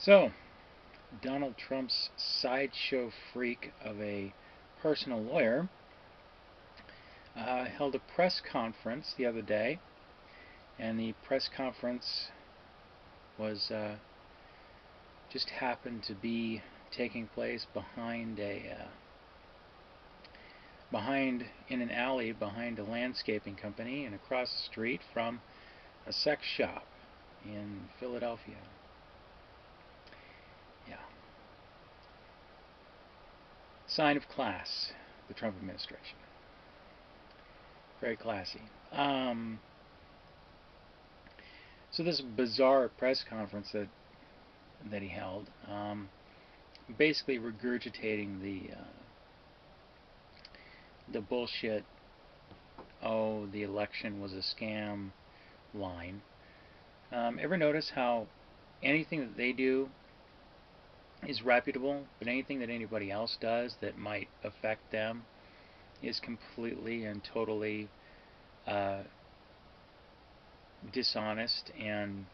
So, Donald Trump's sideshow freak of a personal lawyer held a press conference the other day, and the press conference was just happened to be taking place behind in an alley behind a landscaping company and across the street from a sex shop in Philadelphia. Yeah. Sign of class, the Trump administration. Very classy. So this bizarre press conference that he held, basically regurgitating the bullshit. Oh, the election was a scam line. Ever notice how anything that they do is reputable, but anything that anybody else does that might affect them is completely and totally uh, dishonest and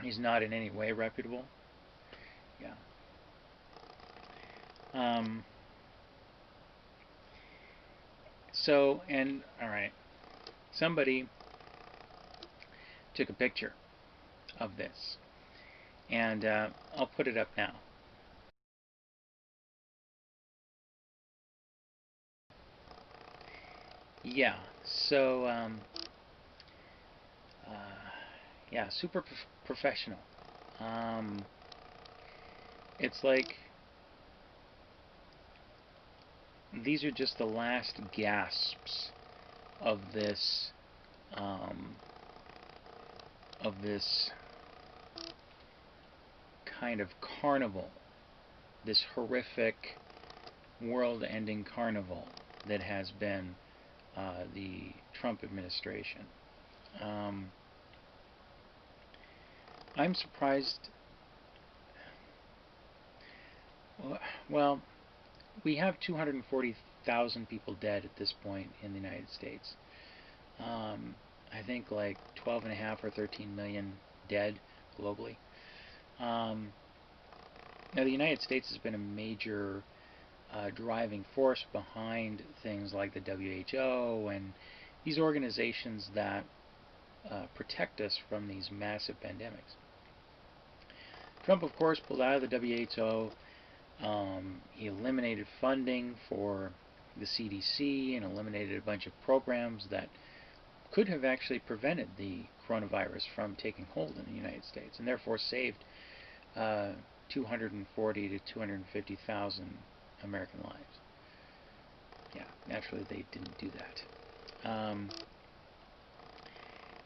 is not in any way reputable? Yeah. Um, all right, somebody took a picture of this, and I'll put it up now. Yeah, so, uh, yeah, super professional. Um, it's like these are just the last gasps of um, this kind of carnival, this horrific world-ending carnival that has been the Trump administration. Um, I'm surprised. Well, we have 240,000 people dead at this point in the United States. I think like 12 and a half or 13 million dead globally. Um, Now, the United States has been a major driving force behind things like the WHO and these organizations that protect us from these massive pandemics. Trump, of course, pulled out of the WHO. He eliminated funding for the CDC and eliminated a bunch of programs that could have actually prevented the coronavirus from taking hold in the United States and therefore saved 240 to 250,000 American lives. Yeah, naturally they didn't do that.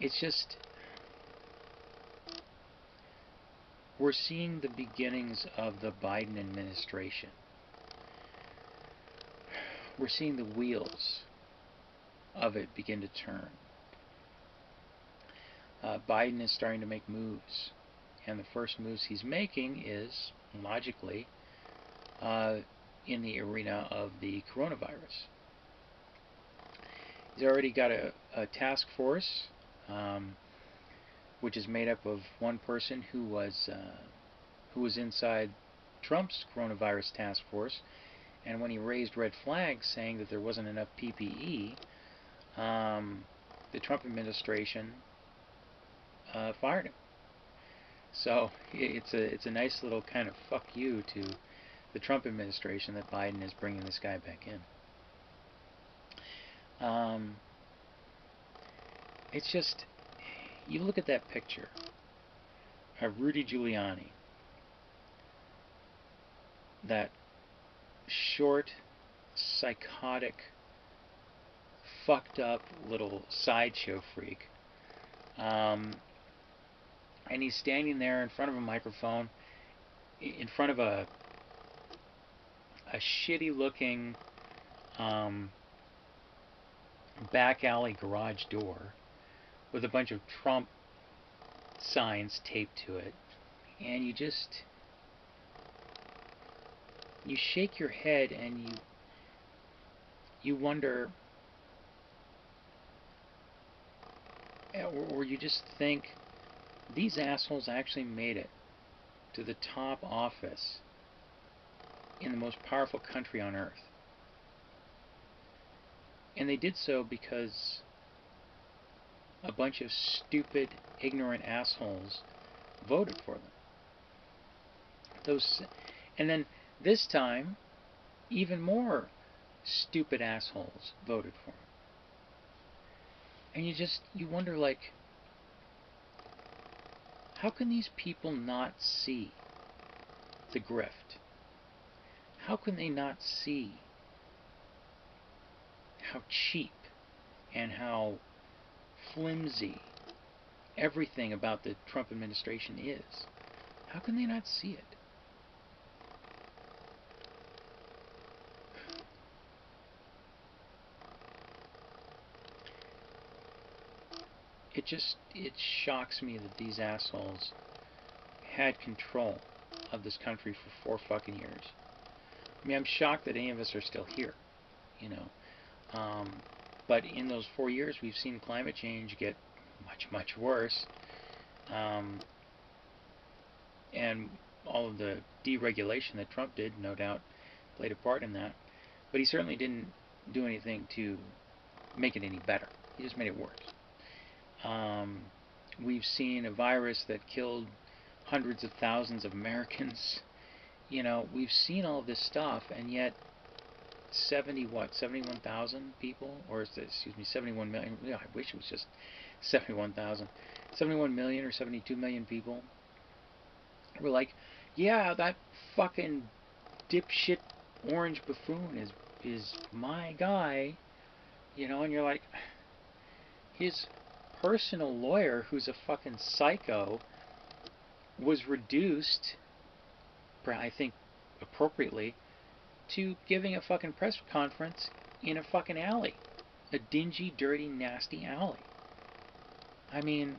It's just we're seeing the beginnings of the Biden administration. We're seeing the wheels of it begin to turn. Biden is starting to make moves, and the first moves he's making is logically uh, in the arena of the coronavirus. He's already got a task force, which is made up of one person who was inside Trump's coronavirus task force, and when he raised red flags saying that there wasn't enough PPE, the Trump administration fired him. So it's a nice little kind of fuck you to the Trump administration that Biden is bringing this guy back in. It's just, you look at that picture of Rudy Giuliani, that short, psychotic, fucked up little sideshow freak, and he's standing there in front of a microphone, in front of a shitty looking back alley garage door with a bunch of Trump signs taped to it, and you shake your head and you wonder, or you just think, these assholes actually made it to the top office in the most powerful country on earth. And they did so because a bunch of stupid, ignorant assholes voted for them. And then this time, even more stupid assholes voted for him. And you wonder, like, how can these people not see the grift? How can they not see how cheap and how flimsy everything about the Trump administration is? How can they not see it? It shocks me that these assholes had control of this country for 4 fucking years. I mean, I'm shocked that any of us are still here, you know. But in those 4 years, we've seen climate change get much, much worse. And all of the deregulation that Trump did, no doubt, played a part in that. But he certainly didn't do anything to make it any better. He just made it worse. We've seen a virus that killed hundreds of thousands of Americans. You know, we've seen all of this stuff, and yet 71,000 people, or excuse me, 71 million. Yeah, I wish it was just 71,000. 71 million or 72 million people were like, yeah, that fucking dipshit orange buffoon is my guy, you know. And you're like, his personal lawyer, who's a fucking psycho, was reduced, I think appropriately, to giving a fucking press conference in a fucking alley. A dingy, dirty, nasty alley. I mean,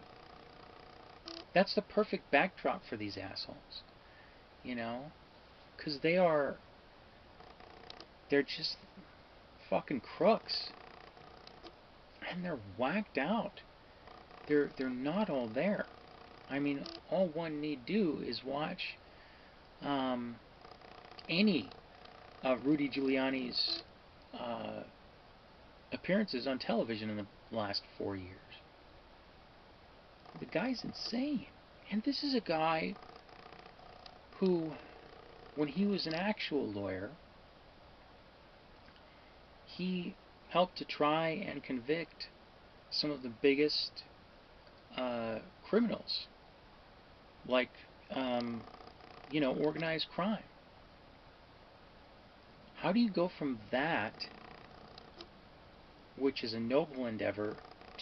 that's the perfect backdrop for these assholes. You know? Because they're just fucking crooks. And they're whacked out. They're not all there. I mean, all one need do is watch any of Rudy Giuliani's appearances on television in the last 4 years. The guy's insane. And this is a guy who, when he was an actual lawyer, he helped to try and convict some of the biggest criminals, like, you know, organized crime. How do you go from that, which is a noble endeavor,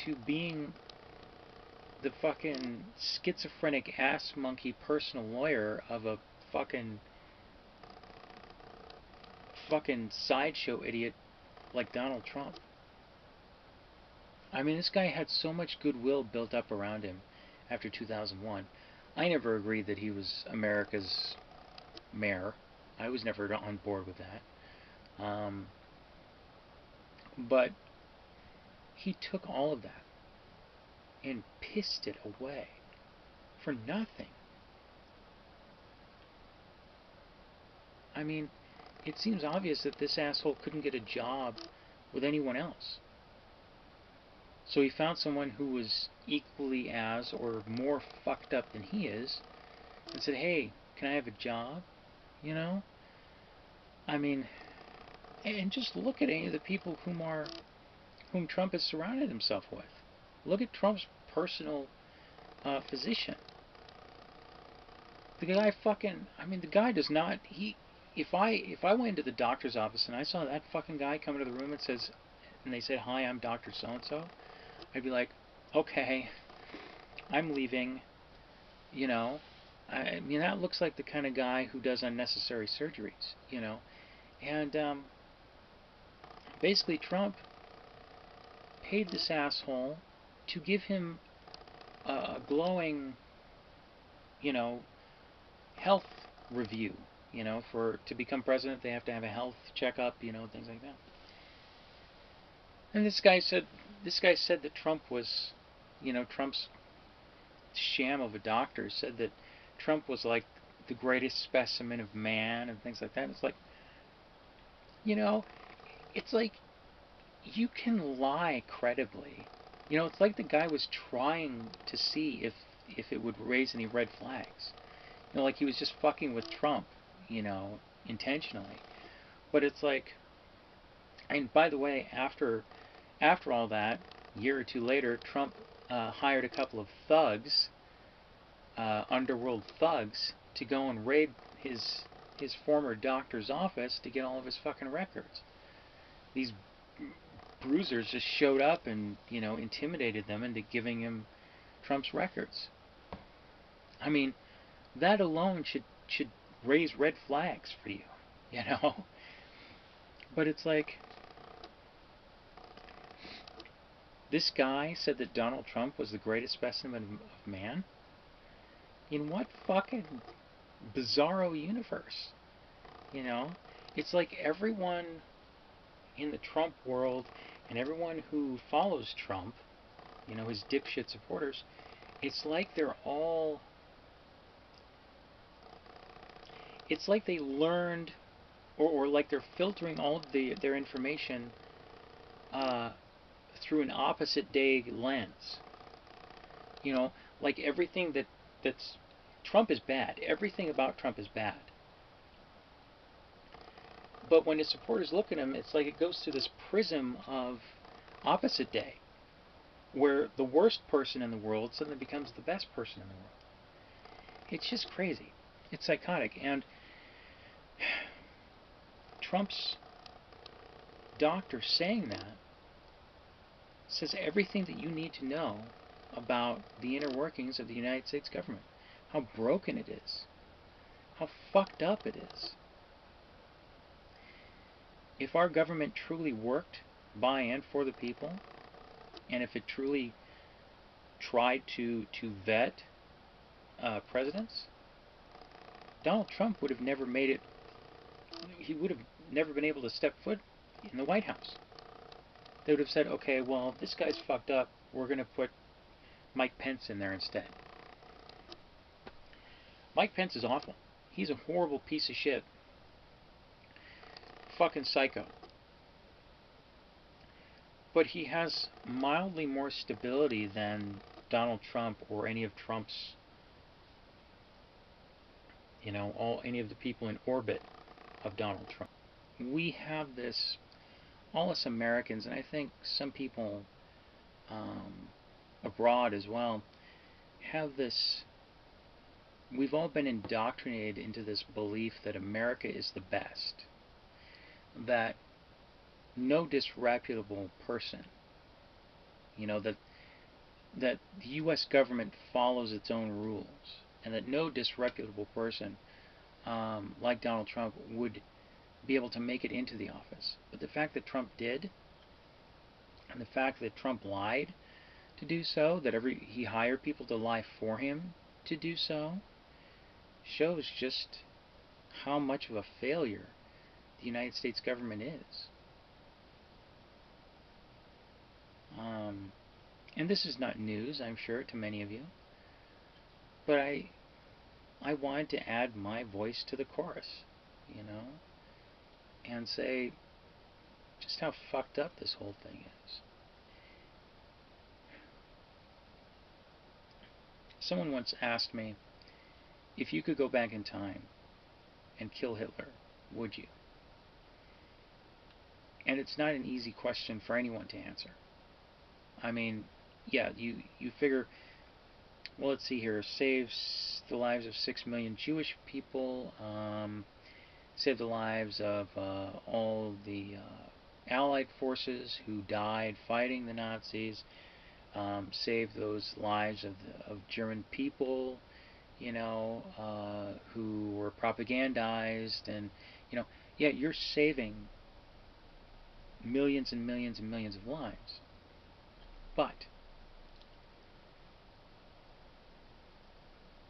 to being the fucking schizophrenic ass monkey personal lawyer of a fucking sideshow idiot like Donald Trump? I mean, this guy had so much goodwill built up around him after 2001. I never agreed that he was America's mayor. I was never on board with that. But he took all of that and pissed it away for nothing. I mean, it seems obvious that this asshole couldn't get a job with anyone else. So he found someone who was equally as or more fucked up than he is and said, hey, can I have a job? You know? I mean, and just look at any of the people whom Trump has surrounded himself with. Look at Trump's personal physician. The guy the guy does not, if I went into the doctor's office and I saw that fucking guy come into the room and they said, hi, I'm Dr. So-and-so, I'd be like, okay, I'm leaving, you know. I mean, that looks like the kind of guy who does unnecessary surgeries, you know. And basically Trump paid this asshole to give him a glowing, you know, health review. You know, to become president, they have to have a health checkup, you know, things like that. And this guy said that Trump was, you know, Trump's sham of a doctor said that Trump was like the greatest specimen of man and things like that. It's like, you know, it's like you can lie credibly. You know, it's like the guy was trying to see if it would raise any red flags. You know, like he was just fucking with Trump, you know, intentionally. But it's like, and by the way, after all that, a year or two later, Trump hired a couple of thugs, underworld thugs, to go and raid his former doctor's office to get all of his fucking records. These bruisers just showed up and, you know, intimidated them into giving him Trump's records. I mean, that alone should raise red flags for you, you know. But it's like, this guy said that Donald Trump was the greatest specimen of man. In what fucking bizarro universe? You know, it's like everyone in the Trump world and everyone who follows Trump, you know, his dipshit supporters, it's like they're all, it's like they learned, or like they're filtering all of their information through an opposite day lens. You know, like everything that's Trump is bad. Everything about Trump is bad. But when his supporters look at him, it's like it goes through this prism of opposite day, where the worst person in the world suddenly becomes the best person in the world. It's just crazy. It's psychotic. And Trump's doctor saying that says everything that you need to know about the inner workings of the United States government. How broken it is. How fucked up it is. If our government truly worked by and for the people, and if it truly tried to vet presidents, Donald Trump would have never made it. He would have never been able to step foot in the White House. They would have said, okay, well, this guy's fucked up. We're going to put Mike Pence in there instead. Mike Pence is awful. He's a horrible piece of shit. Fucking psycho. But he has mildly more stability than Donald Trump or any of Trump's, you know, any of the people in orbit of Donald Trump. We have this, all us Americans, and I think some people abroad as well, have this, we've all been indoctrinated into this belief that America is the best, that no disreputable person, you know, that the U.S. government follows its own rules, and that no disreputable person like Donald Trump would be able to make it into the office. But the fact that Trump did, and the fact that Trump lied to do so, that he hired people to lie for him to do so, shows just how much of a failure the United States government is. And this is not news, I'm sure, to many of you, but I wanted to add my voice to the chorus, you know, and say just how fucked up this whole thing is. Someone once asked me, if you could go back in time and kill Hitler, would you? And it's not an easy question for anyone to answer. I mean, yeah, you figure, well, let's see here, saves the lives of 6 million Jewish people, saved the lives of all the Allied forces who died fighting the Nazis, saved those lives of German people, you know, who were propagandized, and, you know, yeah, you're saving millions and millions and millions of lives. But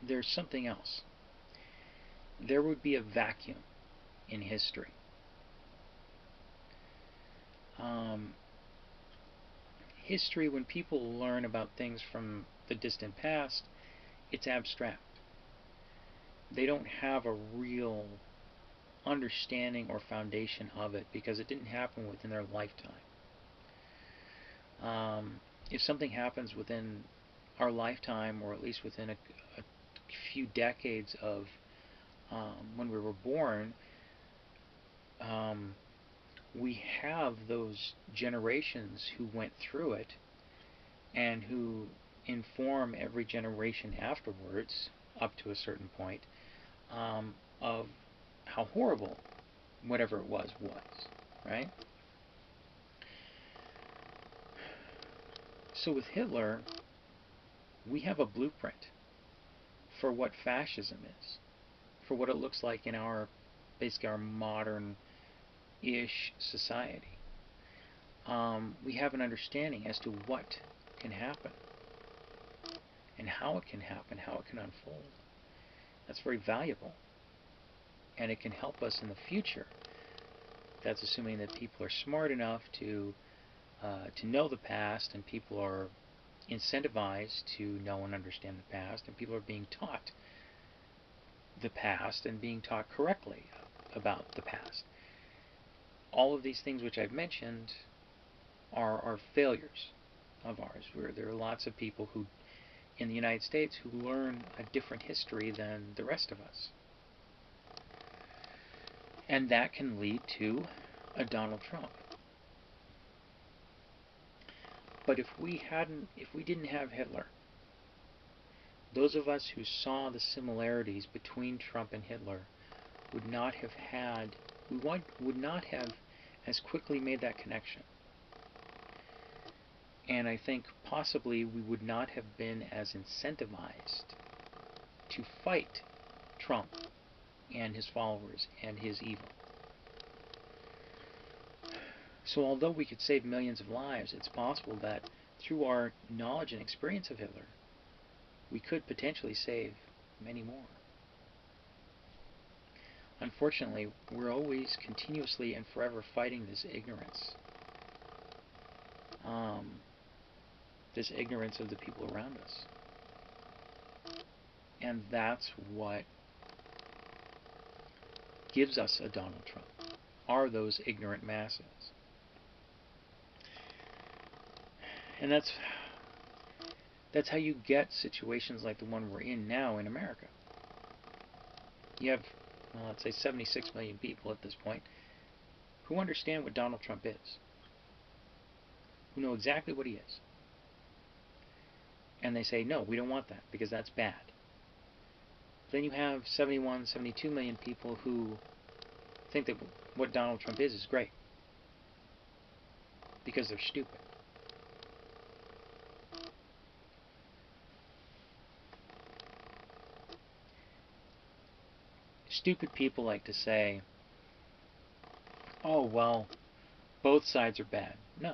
there's something else. There would be a vacuum in history. History, when people learn about things from the distant past, it's abstract. they don't have a real understanding or foundation of it because it didn't happen within their lifetime. If something happens within our lifetime, or at least within a few decades of when we were born, we have those generations who went through it and who inform every generation afterwards, up to a certain point, of how horrible whatever it was, right? So with Hitler, we have a blueprint for what fascism is, for what it looks like in our, basically our modern-ish society. We have an understanding as to what can happen and how it can happen, how it can unfold. That's very valuable, and it can help us in the future. That's assuming that people are smart enough to know the past, and people are incentivized to know and understand the past, and people are being taught the past and being taught correctly about the past. All of these things which I've mentioned are failures of ours. There are lots of people who, in the United States, who learn a different history than the rest of us. And that can lead to a Donald Trump. But if we didn't have Hitler, those of us who saw the similarities between Trump and Hitler would not have as quickly made that connection. And I think possibly we would not have been as incentivized to fight Trump and his followers and his evil. So although we could save millions of lives, it's possible that through our knowledge and experience of Hitler, we could potentially save many more. Unfortunately, we're always continuously and forever fighting this ignorance. This ignorance of the people around us. And that's what gives us a Donald Trump, are those ignorant masses. And that's how you get situations like the one we're in now in America. You have, well, let's say 76 million people at this point who understand what Donald Trump is, who know exactly what he is. And they say, no, we don't want that because that's bad. Then you have 71, 72 million people who think that what Donald Trump is great because they're stupid. Stupid people like to say, oh, well, both sides are bad. No,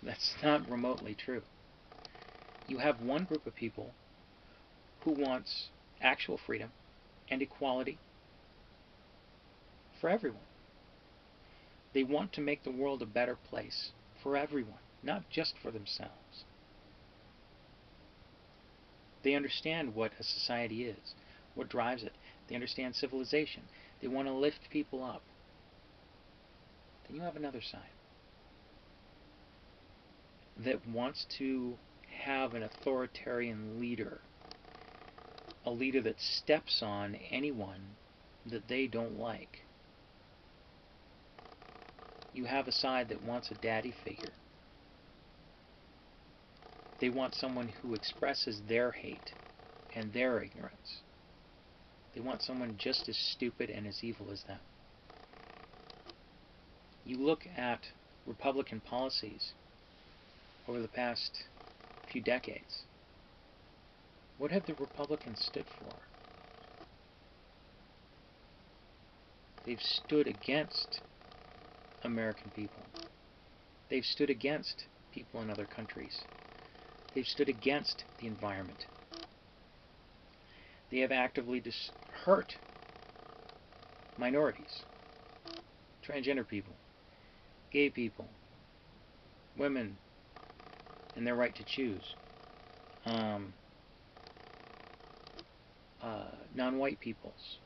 that's not remotely true. You have one group of people who wants actual freedom and equality for everyone. They want to make the world a better place for everyone, not just for themselves. They understand what a society is, what drives it. They understand civilization. They want to lift people up. Then you have another side that wants to have an authoritarian leader, a leader that steps on anyone that they don't like. You have a side that wants a daddy figure. They want someone who expresses their hate and their ignorance. They want someone just as stupid and as evil as them. You look at Republican policies over the past few decades. What have the Republicans stood for? They've stood against American people. They've stood against people in other countries. They've stood against the environment. They have actively hurt minorities, transgender people, gay people, women, and their right to choose, non-white peoples.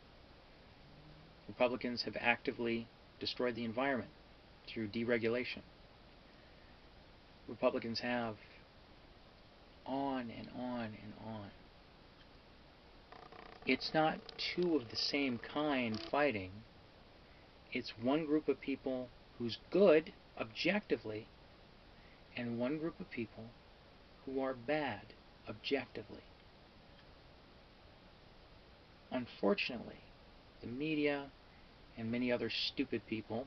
Republicans have actively destroyed the environment through deregulation. Republicans have on and on and on. It's not two of the same kind fighting. It's one group of people who's good objectively and one group of people who are bad objectively. Unfortunately, the media and many other stupid people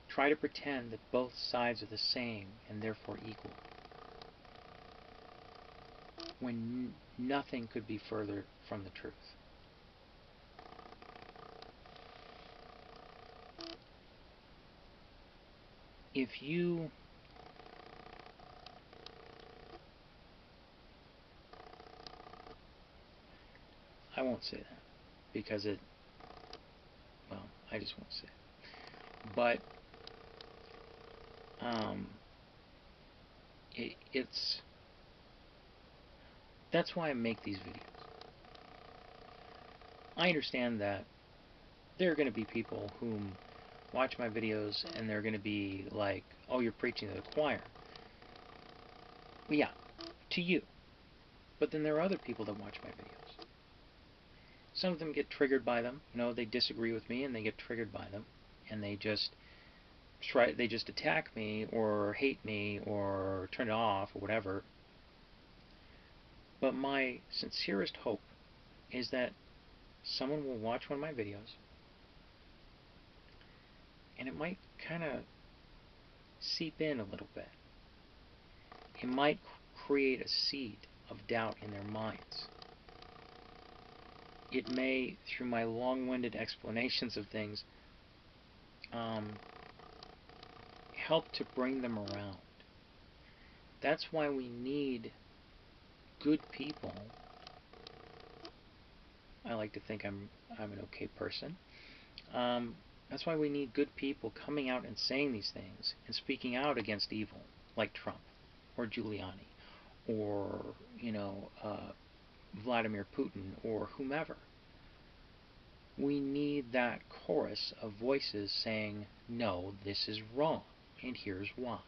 try to pretend that both sides are the same and therefore equal, when nothing could be further from the truth. If you I won't say that because well, I just won't say it. But it's that's why I make these videos. I understand that there are going to be people whom watch my videos and they're going to be like, oh, you're preaching to the choir. Well, yeah, to you. But then there are other people that watch my videos. Some of them get triggered by them. You know, they disagree with me and they get triggered by them. And they just attack me or hate me or turn it off or whatever. But my sincerest hope is that someone will watch one of my videos and it might kind of seep in a little bit. It might create a seed of doubt in their minds. It may, through my long-winded explanations of things, help to bring them around. That's why we need good people. I like to think I'm an okay person. That's why we need good people coming out and saying these things and speaking out against evil, like Trump or Giuliani or, Vladimir Putin or whomever. We need that chorus of voices saying, no, this is wrong, and here's why.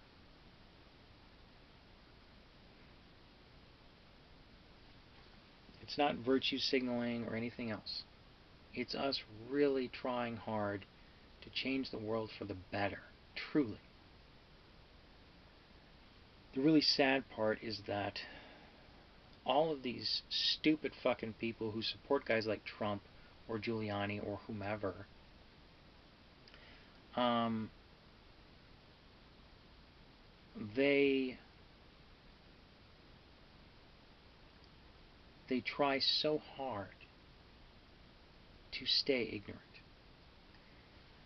It's not virtue signaling or anything else. It's us really trying hard to change the world for the better, truly. The really sad part is that all of these stupid fucking people who support guys like Trump or Giuliani or whomever, they try so hard to stay ignorant.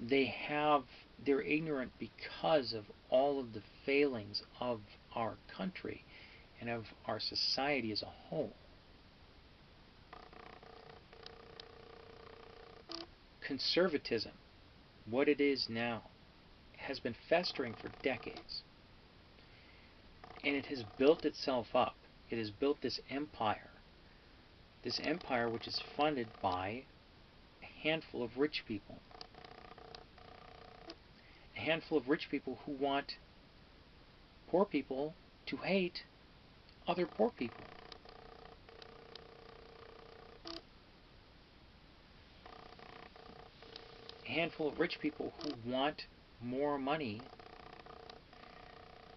They're ignorant because of all of the failings of our country and of our society as a whole. Conservatism, what it is now, has been festering for decades. And it has built itself up. It has built this empire. This empire which is funded by a handful of rich people. A handful of rich people who want poor people to hate other poor people. A handful of rich people who want more money,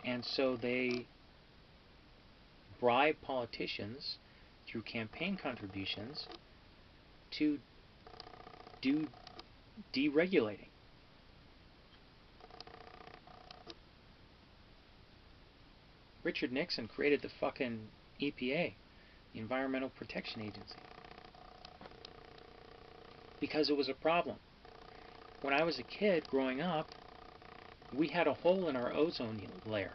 and so they bribe politicians through campaign contributions to do deregulating. Richard Nixon created the fucking EPA, the Environmental Protection Agency, because it was a problem. When I was a kid growing up, we had a hole in our ozone layer,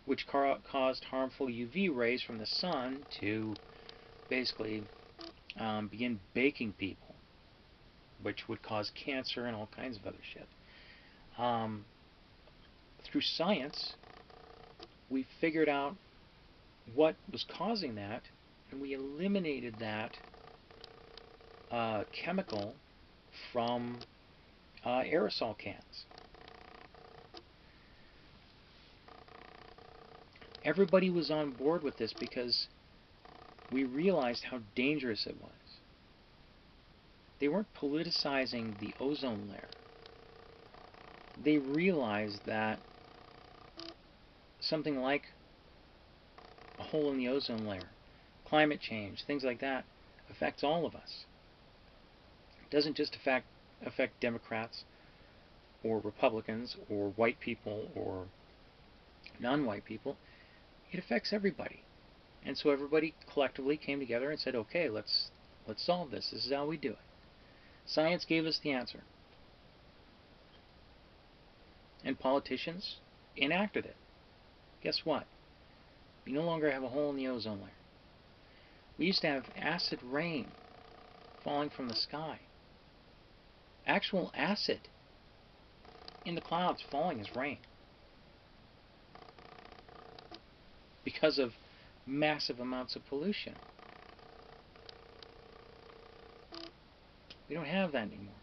which caused harmful UV rays from the sun to basically begin baking people, which would cause cancer and all kinds of other shit. Through science, we figured out what was causing that, and we eliminated that chemical from aerosol cans. Everybody was on board with this because we realized how dangerous it was. They weren't politicizing the ozone layer. They realized that something like a hole in the ozone layer, climate change, things like that, affects all of us. It doesn't just affect Democrats or Republicans or white people or non-white people. It affects everybody. And so everybody collectively came together and said, okay, let's solve this. This is how we do it. Science gave us the answer. And politicians enacted it. Guess what? We no longer have a hole in the ozone layer. We used to have acid rain falling from the sky. Actual acid in the clouds falling as rain. Because of massive amounts of pollution. We don't have that anymore.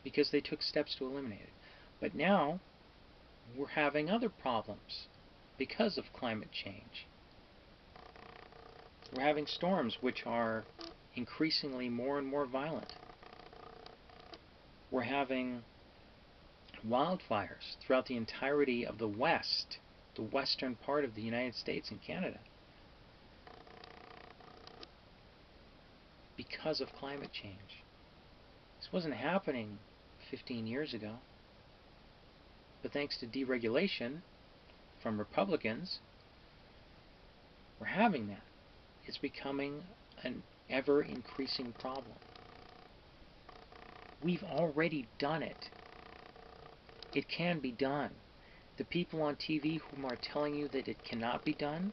Because they took steps to eliminate it. But now, we're having other problems because of climate change. We're having storms which are increasingly more and more violent. We're having wildfires throughout the entirety of the West, the western part of the United States and Canada, because of climate change. This wasn't happening 15 years ago, but thanks to deregulation from Republicans, we're having that. It's becoming an ever-increasing problem. We've already done it. It can be done. The people on TV who are telling you that it cannot be done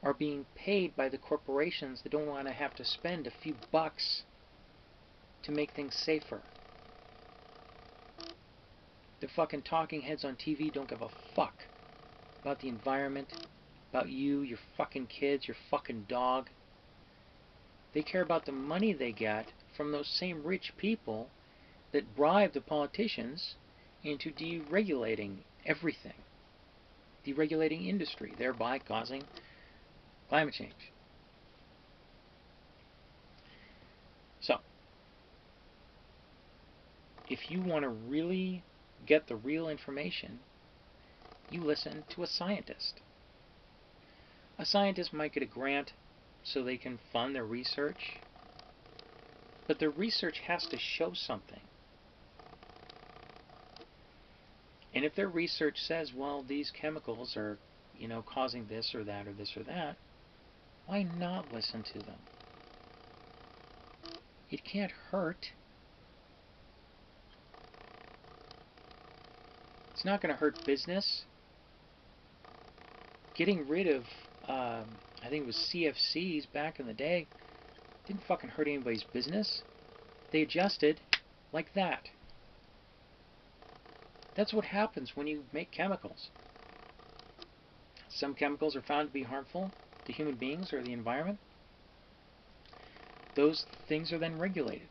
are being paid by the corporations that don't want to have to spend a few bucks to make things safer. The fucking talking heads on TV don't give a fuck about the environment, about you, your fucking kids, your fucking dog. They care about the money they get from those same rich people that bribe the politicians into deregulating everything. Deregulating industry, thereby causing climate change. So, if you want to really get the real information, you listen to a scientist. A scientist might get a grant so they can fund their research, but their research has to show something. And if their research says, well, these chemicals are, causing this or that or this or that, why not listen to them? It can't hurt. It's not going to hurt business. Getting rid of, I think it was CFCs back in the day, didn't fucking hurt anybody's business. They adjusted like that. That's what happens when you make chemicals. Some chemicals are found to be harmful to human beings or the environment. Those things are then regulated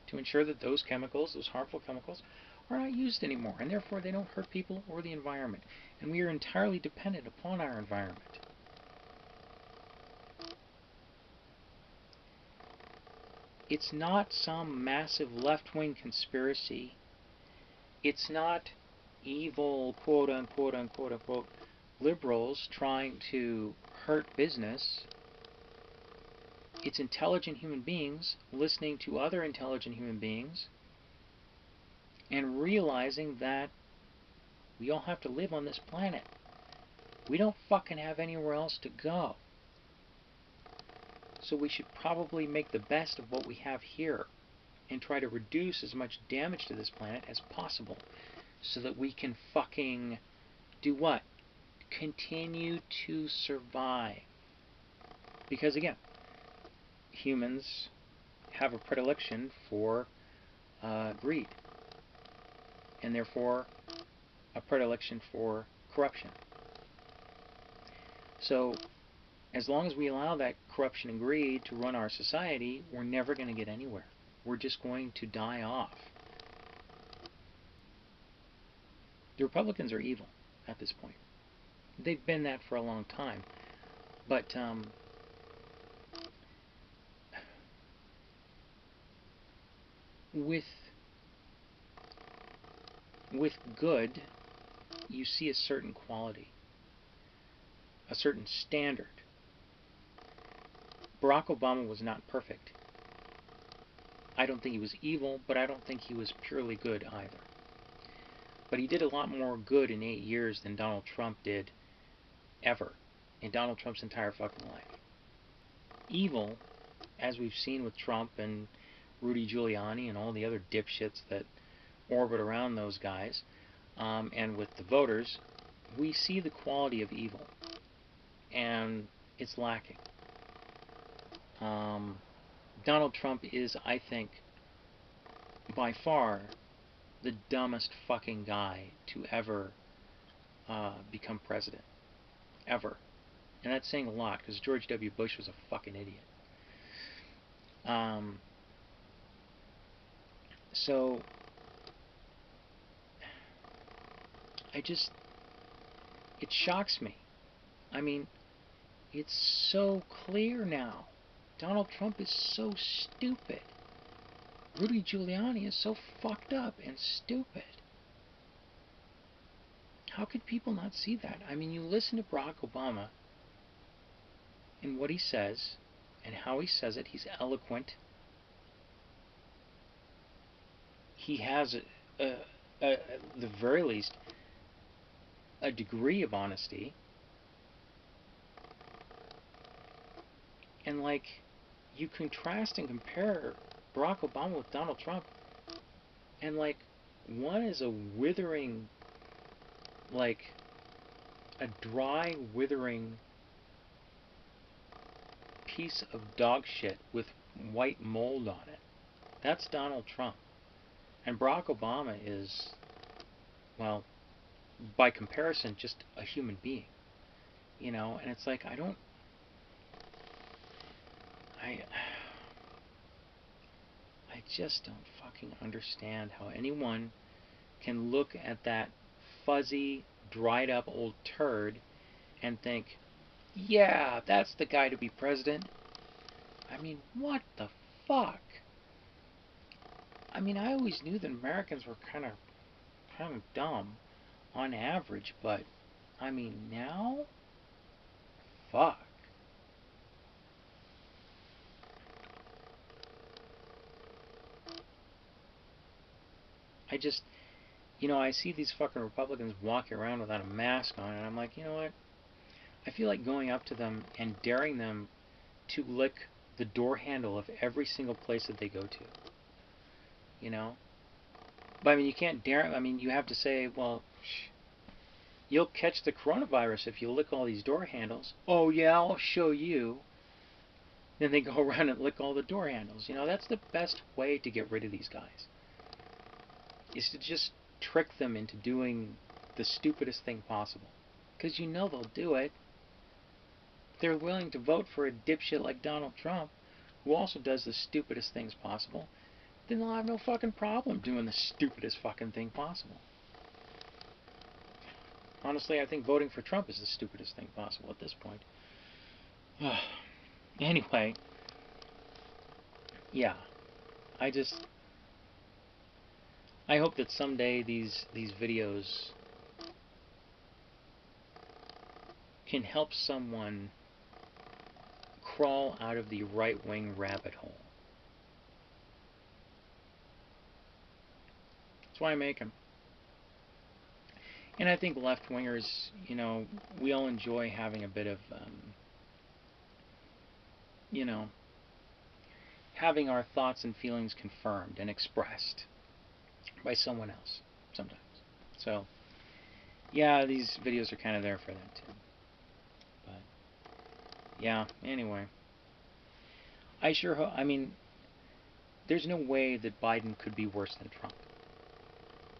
to ensure that those chemicals, those harmful chemicals, are not used anymore, and therefore they don't hurt people or the environment. And we are entirely dependent upon our environment. It's not some massive left-wing conspiracy. It's not evil, quote-unquote, unquote-unquote, liberals trying to hurt business. It's intelligent human beings listening to other intelligent human beings and realizing that we all have to live on this planet. We don't fucking have anywhere else to go. So we should probably make the best of what we have here and try to reduce as much damage to this planet as possible so that we can fucking do what? Continue to survive. Because again, humans have a predilection for greed, and therefore a predilection for corruption. So As long as we allow that corruption and greed to run our society, we're never going to get anywhere. We're just going to die off. The Republicans are evil at this point. They've been that for a long time. But with good, you see a certain quality, a certain standard. Barack Obama was not perfect. I don't think he was evil, but I don't think he was purely good either. But he did a lot more good in 8 years than Donald Trump did ever in Donald Trump's entire fucking life. Evil, as we've seen with Trump and Rudy Giuliani and all the other dipshits that orbit around those guys, and with the voters, we see the quality of evil, and it's lacking. Donald Trump is, I think, by far the dumbest fucking guy to ever become president. Ever. And that's saying a lot, because George W. Bush was a fucking idiot. So, it shocks me. I mean, it's so clear now. Donald Trump is so stupid. Rudy Giuliani is so fucked up and stupid. How could people not see that? I mean, you listen to Barack Obama and what he says and how he says it. He's eloquent. He has, at the very least, a degree of honesty. And like, you contrast and compare Barack Obama with Donald Trump, and like, one is a withering, like, a dry, withering piece of dog shit with white mold on it. That's Donald Trump. And Barack Obama is, well, by comparison, just a human being. You know, and it's like, I just don't fucking understand how anyone can look at that fuzzy, dried up old turd and think, yeah, that's the guy to be president. I mean, what the fuck? I mean, I always knew that Americans were kind of dumb on average, but I mean, now? Fuck. I just, I see these fucking Republicans walking around without a mask on, and I'm like, you know what? I feel like going up to them and daring them to lick the door handle of every single place that they go to. You know? But I mean, you can't dare, I mean, you have to say, well, you'll catch the coronavirus if you lick all these door handles. Oh yeah, I'll show you. Then they go around and lick all the door handles. You know, that's the best way to get rid of these guys. Is to just trick them into doing the stupidest thing possible. Because you know they'll do it. They're willing to vote for a dipshit like Donald Trump, who also does the stupidest things possible. Then they'll have no fucking problem doing the stupidest fucking thing possible. Honestly, I think voting for Trump is the stupidest thing possible at this point. Anyway, yeah, I hope that someday these videos can help someone crawl out of the right-wing rabbit hole. That's why I make them. And I think left-wingers, we all enjoy having a bit of, having our thoughts and feelings confirmed and expressed by someone else sometimes. So, yeah, these videos are kind of there for that too. But, yeah, anyway. I sure hope, I mean, there's no way that Biden could be worse than Trump.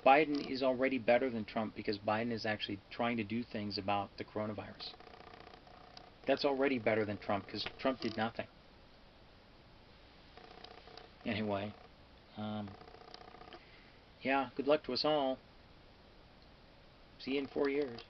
Biden is already better than Trump because Biden is actually trying to do things about the coronavirus. That's already better than Trump, because Trump did nothing. Anyway, yeah, good luck to us all. See you in 4 years.